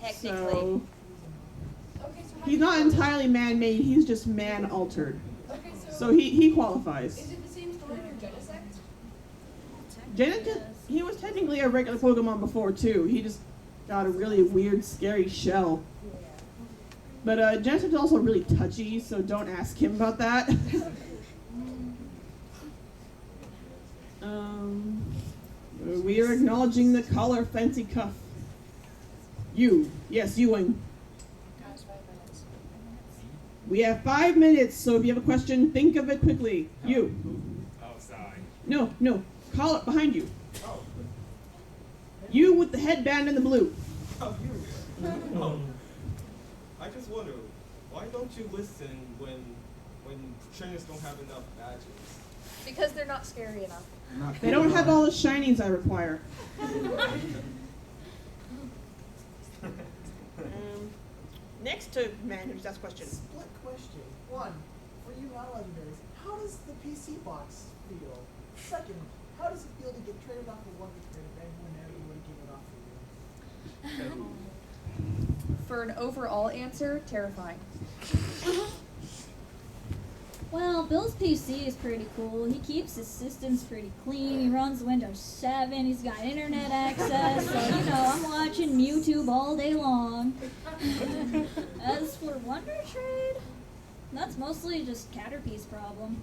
Technically. So he's not entirely man-made, he's just man-altered. Okay, So he qualifies. is it the same story for Genesect? Genesect, he was technically a regular Pokemon before too. He just got a really weird, scary shell. But Genesect is also really touchy, so don't ask him about that. We are acknowledging the caller, Fancy Cuff. You. Yes, you, Wayne. Guys, 5 minutes. We have 5 minutes, so if you have a question, think of it quickly. You. Oh, sorry. No. Call it behind you. You with the headband and the blue. Oh, you. Oh. I just wonder, why don't you listen when trainers don't have enough badges? Because they're not scary enough. They don't have all the shinings I require. Next to man who's asked question. Split question. One, for you non-legendaries, how does the PC box feel? Second, how does it feel to get traded off the Wonder Trade if anyone ever would give it off for you? For an overall answer, terrifying. Well, Bill's PC is pretty cool. He keeps his systems pretty clean. He runs Windows 7. He's got internet access. So, I'm watching YouTube all day long. As for Wonder Trade, that's mostly just Caterpie's problem.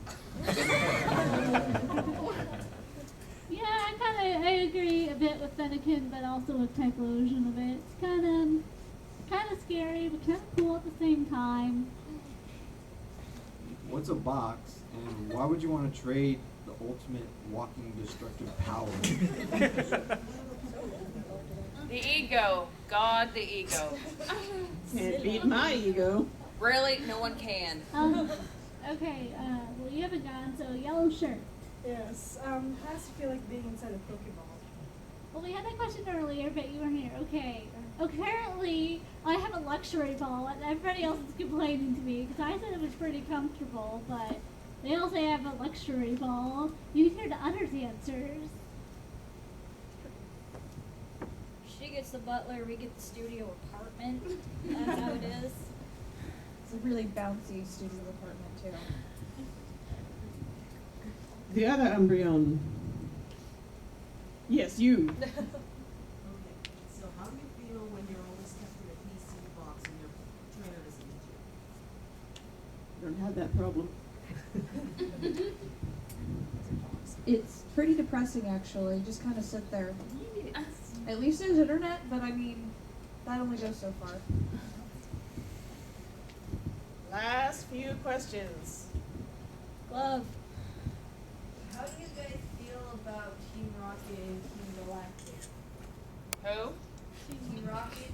Yeah, I agree a bit with Fennekin, but also with Typhlosion a bit. It's kind of scary, but kind of cool at the same time. What's a box, and why would you want to trade the ultimate walking destructive power? The ego. God, the ego. Can't beat my ego. Really? No one can. Okay, well, you haven't gone, so yellow shirt. Yes. How does it feel like being inside a Pokeball? Well, we had that question earlier, but you weren't here. Okay. Apparently, I have a luxury ball, and everybody else is complaining to me because I said it was pretty comfortable, but they all say I have a luxury ball. You can hear the others' answers. She gets the butler, we get the studio apartment. That's how it is. It's a really bouncy studio apartment, too. The other Umbreon. Yes, you. Okay. So how do you feel when you're always kept in a PC box and your trainer doesn't need you? Don't have that problem. It's pretty depressing, actually. Just kind of sit there. At least there's internet, but I mean, that only goes so far. Last few questions. Glove. How do you guys feel about Team Rocket and Team Galactic? Who? Team Rocket?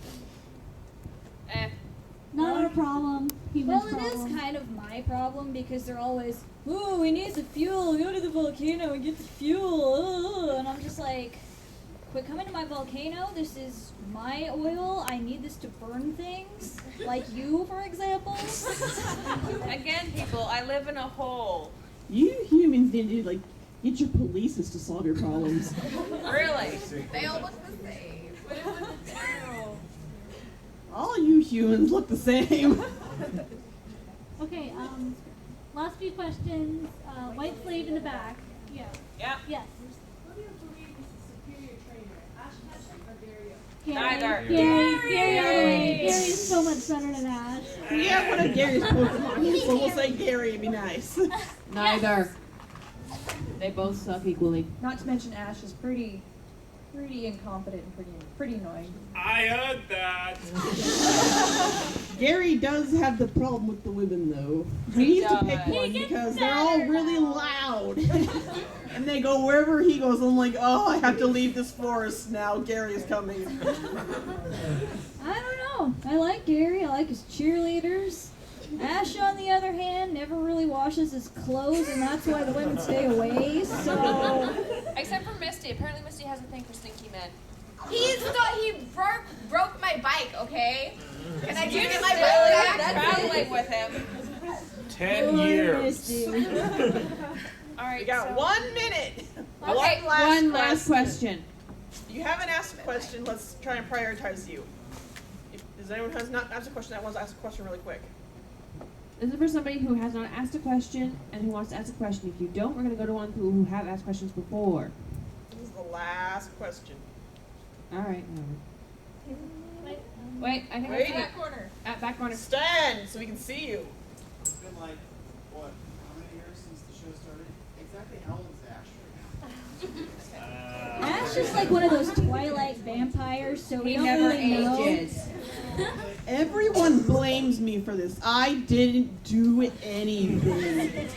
Not our problem. Well, it is kind of my problem because they're always, ooh, we need the fuel, go to the volcano and get the fuel, and I'm just like, quit coming to my volcano, this is my oil, I need this to burn things, like you, for example. Again, people, I live in a hole. You humans need to get your polices to solve your problems. Really? They all look the same. But it wasn't true. All you humans look the same. Okay, last few questions. White slave in the back. Yeah. Yeah. Yes. Who do you believe is the superior trainer, Ash Ketchum or Dario? Neither. Gary. Gary's so much better than Ash. We have one of Gary's Pokemon, so we'll say Gary, it'd be nice. Neither. They both suck equally. Not to mention Ash is pretty incompetent and pretty annoying. I heard that. Gary does have the problem with the women, though. He needs to pick one because they're all really loud. And they go wherever he goes. I'm like, oh, I have to leave this forest now. Gary is coming. I don't know. I like Gary. I like his cheerleaders. Ash, on the other hand, never really washes his clothes, and that's why the women stay away, so... Except for Misty. Apparently Misty has a thing for stinky men. He broke my bike, okay? Can I You get still my bike back? traveling with him. 10 years. All right, We got so 1 minute. Okay, One last question. You haven't asked a question. Let's try and prioritize you. Does anyone has not asked a question that wants to ask a question really quick? This is for somebody who has not asked a question and who wants to ask a question. If you don't, we're going to go to one who have asked questions before. This is the last question. All right. Wait, I think Wait. back corner. At back corner. Stand so we can see you. It's been like, what, how many years since the show started? Exactly how old is Ash right now? Ash is like one of those Twilight vampires, so we He don't never really know. ages. Everyone blames me for this. I didn't do anything.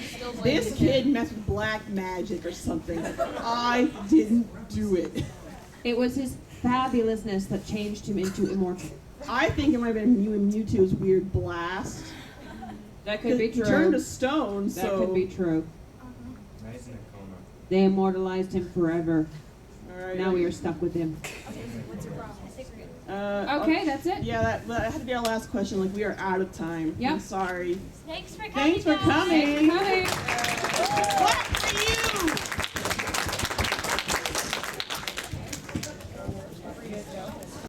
This kid messed with black magic or something. I didn't do it. It was his fabulousness that changed him into immortal. I think it might have been Mew and Mewtwo's weird blast. That could be He true. turned to stone, That so... could be true. Nice in a coma. They immortalized him forever. Alright. Now we are stuck with him. What's your problem? I think we're good. Okay, that's it. Yeah, that had to be our last question. Like, we are out of time. Yep. I'm sorry. Thanks for coming. Thanks for guys. coming. Thanks for coming.